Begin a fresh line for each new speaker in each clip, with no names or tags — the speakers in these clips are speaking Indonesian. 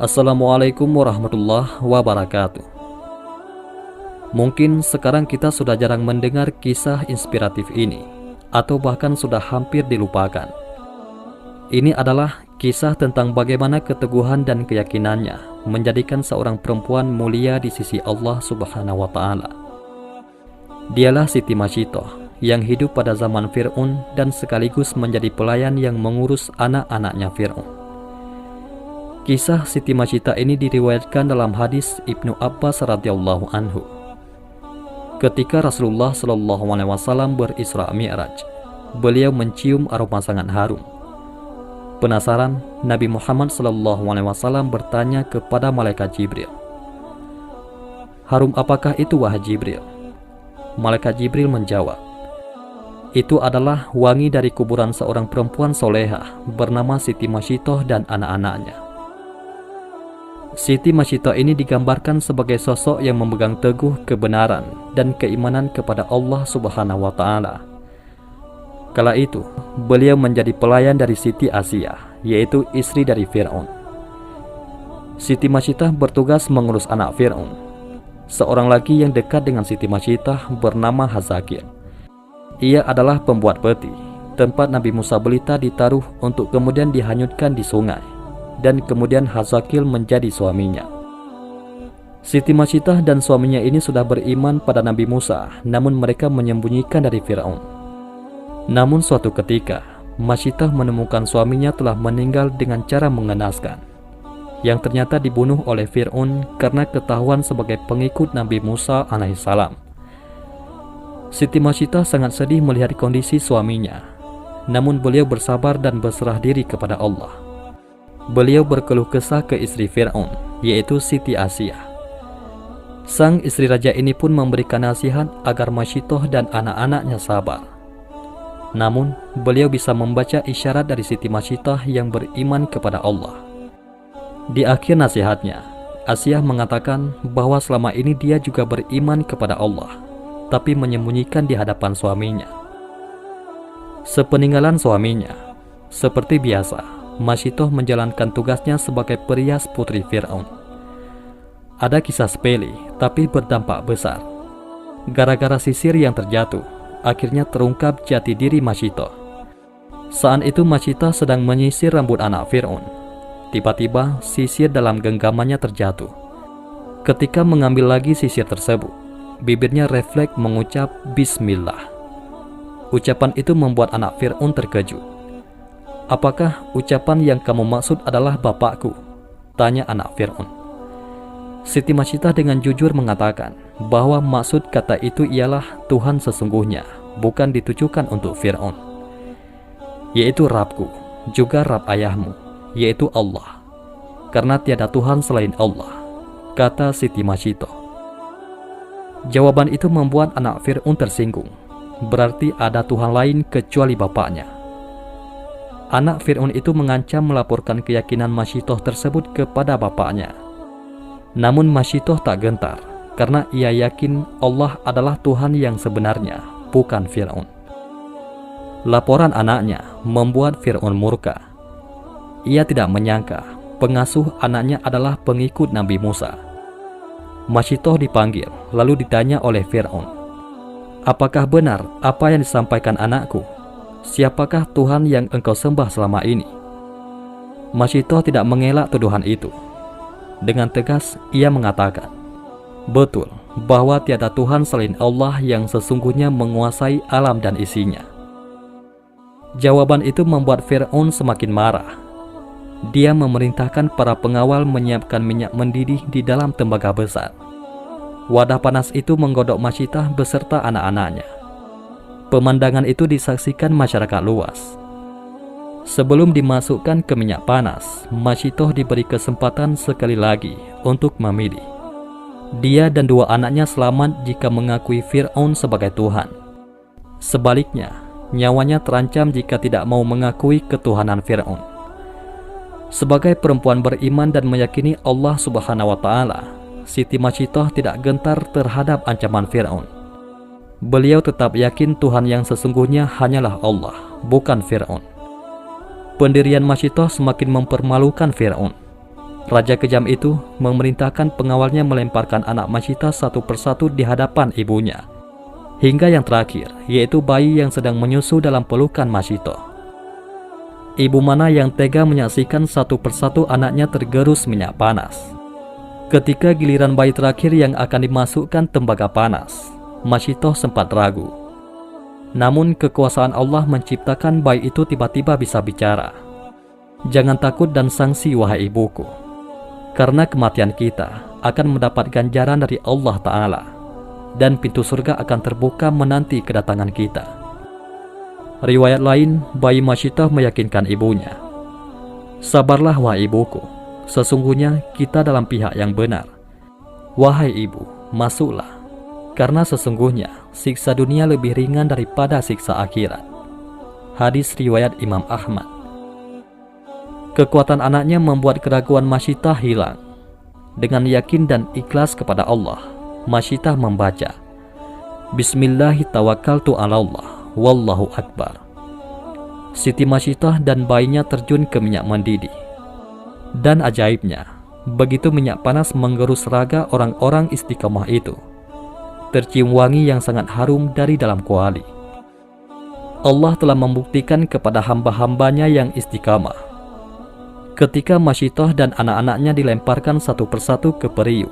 Assalamualaikum warahmatullahi wabarakatuh. Mungkin sekarang kita sudah jarang mendengar kisah inspiratif ini, atau bahkan sudah hampir dilupakan. Ini adalah kisah tentang bagaimana keteguhan dan keyakinannya menjadikan seorang perempuan mulia di sisi Allah Subhanahu wa Ta'ala. Dialah Siti Mashiitoh yang hidup pada zaman Fir'aun dan sekaligus menjadi pelayan yang mengurus anak-anaknya Fir'aun. Kisah Siti Mashiitoh ini diriwayatkan dalam hadis Ibnu Abbas radhiyallahu anhu. Ketika Rasulullah Shallallahu Alaihi Wasallam berisra Mi'raj, beliau mencium aroma sangat harum. Penasaran, Nabi Muhammad Shallallahu Alaihi Wasallam bertanya kepada malaikat Jibril, "Harum apakah itu, wahai Jibril?" Malaikat Jibril menjawab, "Itu adalah wangi dari kuburan seorang perempuan solehah bernama Siti Mashiitoh dan anak-anaknya." Siti Mashiitoh ini digambarkan sebagai sosok yang memegang teguh kebenaran dan keimanan kepada Allah Subhanahu wa Ta'ala. Kala itu, beliau menjadi pelayan dari Siti Asia, yaitu istri dari Fir'aun. Siti Mashiitoh bertugas mengurus anak Fir'aun. Seorang lagi yang dekat dengan Siti Mashiitoh bernama Hazakil. Ia adalah pembuat peti, tempat Nabi Musa belita ditaruh untuk kemudian dihanyutkan di sungai, dan kemudian Hazakil menjadi suaminya. Siti Mashiitoh dan suaminya ini sudah beriman pada Nabi Musa, namun mereka menyembunyikan dari Fir'aun. Namun suatu ketika, Mashiitoh menemukan suaminya telah meninggal dengan cara mengenaskan, yang ternyata dibunuh oleh Fir'aun karena ketahuan sebagai pengikut Nabi Musa alaihissalam. Siti Mashiitoh sangat sedih melihat kondisi suaminya, namun beliau bersabar dan berserah diri kepada Allah. Beliau berkeluh kesah ke istri Fir'aun, yaitu Siti Asia. Sang istri raja ini pun memberikan nasihat agar Mashiitoh dan anak-anaknya sabar. Namun, beliau bisa membaca isyarat dari Siti Mashiitoh yang beriman kepada Allah. Di akhir nasihatnya, Asia mengatakan bahwa selama ini dia juga beriman kepada Allah, tapi menyembunyikan di hadapan suaminya. Sepeninggalan suaminya, seperti biasa, Mashiitoh menjalankan tugasnya sebagai perias putri Fir'aun. Ada kisah sepele, tapi berdampak besar. Gara-gara sisir yang terjatuh, akhirnya terungkap jati diri Mashiitoh. Saat itu Mashiitoh sedang menyisir rambut anak Fir'aun. Tiba-tiba sisir dalam genggamannya terjatuh. Ketika mengambil lagi sisir tersebut, bibirnya refleks mengucap Bismillah. Ucapan itu membuat anak Fir'aun terkejut. "Apakah ucapan yang kamu maksud adalah bapakku?" tanya anak Fir'aun. Siti Mashiitoh dengan jujur mengatakan bahwa maksud kata itu ialah Tuhan sesungguhnya, bukan ditujukan untuk Fir'aun, yaitu Rabbku, juga Rabb ayahmu, yaitu Allah, karena tiada Tuhan selain Allah, kata Siti Mashiitoh. Jawaban itu membuat anak Fir'aun tersinggung, berarti ada Tuhan lain kecuali bapaknya. Anak Fir'aun itu mengancam melaporkan keyakinan Mashiitoh tersebut kepada bapaknya. Namun Mashiitoh tak gentar, karena ia yakin Allah adalah Tuhan yang sebenarnya, bukan Fir'aun. Laporan anaknya membuat Fir'aun murka. Ia tidak menyangka pengasuh anaknya adalah pengikut Nabi Musa. Mashiitoh dipanggil, lalu ditanya oleh Fir'aun, "Apakah benar apa yang disampaikan anakku? Siapakah Tuhan yang engkau sembah selama ini?" Mashiitoh tidak mengelak tuduhan itu. Dengan tegas ia mengatakan, "Betul bahwa tiada Tuhan selain Allah yang sesungguhnya menguasai alam dan isinya." Jawaban itu membuat Fir'aun semakin marah. Dia memerintahkan para pengawal menyiapkan minyak mendidih di dalam tembaga besar. Wadah panas itu menggodok Mashiitoh beserta anak-anaknya. Pemandangan itu disaksikan masyarakat luas. Sebelum dimasukkan ke minyak panas, Mashiitoh diberi kesempatan sekali lagi untuk memilih. Dia dan dua anaknya selamat jika mengakui Fir'aun sebagai Tuhan. Sebaliknya, nyawanya terancam jika tidak mau mengakui ketuhanan Fir'aun. Sebagai perempuan beriman dan meyakini Allah Subhanahu wa Ta'ala, Siti Mashiitoh tidak gentar terhadap ancaman Fir'aun. Beliau tetap yakin Tuhan yang sesungguhnya hanyalah Allah, bukan Fir'aun. Pendirian Mashiitoh semakin mempermalukan Fir'aun. Raja kejam itu memerintahkan pengawalnya melemparkan anak Masyidah satu persatu di hadapan ibunya, hingga yang terakhir, yaitu bayi yang sedang menyusu dalam pelukan Masyidah. Ibu mana yang tega menyaksikan satu persatu anaknya tergerus minyak panas. Ketika giliran bayi terakhir yang akan dimasukkan tembaga panas, Masyidah sempat ragu. Namun kekuasaan Allah menciptakan bayi itu tiba-tiba bisa bicara. Jangan takut dan sangsi wahai ibuku, karena kematian kita akan mendapat ganjaran dari Allah Ta'ala, dan pintu surga akan terbuka menanti kedatangan kita. Riwayat lain, bayi Masyidah meyakinkan ibunya, sabarlah wahai ibuku, sesungguhnya kita dalam pihak yang benar. Wahai ibu, masuklah, karena sesungguhnya siksa dunia lebih ringan daripada siksa akhirat. Hadis riwayat Imam Ahmad. Kekuatan anaknya membuat keraguan Masyidah hilang. Dengan yakin dan ikhlas kepada Allah, Masyidah membaca, Bismillahi tawakkaltu ala Allah, wallahu akbar. Siti Masyidah dan bayinya terjun ke minyak mendidih. Dan ajaibnya, begitu minyak panas menggerus raga orang-orang istiqamah itu, tercium wangi yang sangat harum dari dalam kuali. Allah telah membuktikan kepada hamba-hambanya yang istiqamah. Ketika Masyidah dan anak-anaknya dilemparkan satu persatu ke periuk,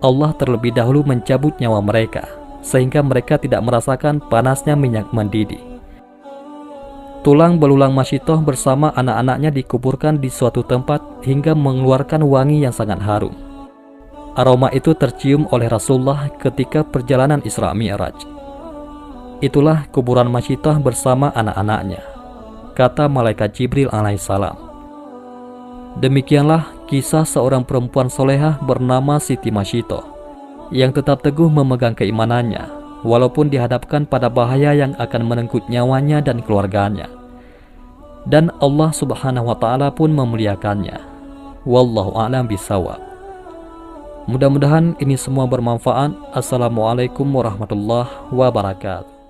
Allah terlebih dahulu mencabut nyawa mereka, sehingga mereka tidak merasakan panasnya minyak mendidih. Tulang belulang Masyidah bersama anak-anaknya dikuburkan di suatu tempat hingga mengeluarkan wangi yang sangat harum. Aroma itu tercium oleh Rasulullah ketika perjalanan Isra Mi'raj. Itulah kuburan Masyidah bersama anak-anaknya, kata malaikat Jibril alaihissalam. Demikianlah kisah seorang perempuan solehah bernama Siti Masyidah yang tetap teguh memegang keimanannya walaupun dihadapkan pada bahaya yang akan merenggut nyawanya dan keluarganya. Dan Allah Subhanahu wa Ta'ala pun memuliakannya. Wallahu a'lam bishawab. Mudah-mudahan ini semua bermanfaat. Assalamualaikum warahmatullahi wabarakatuh.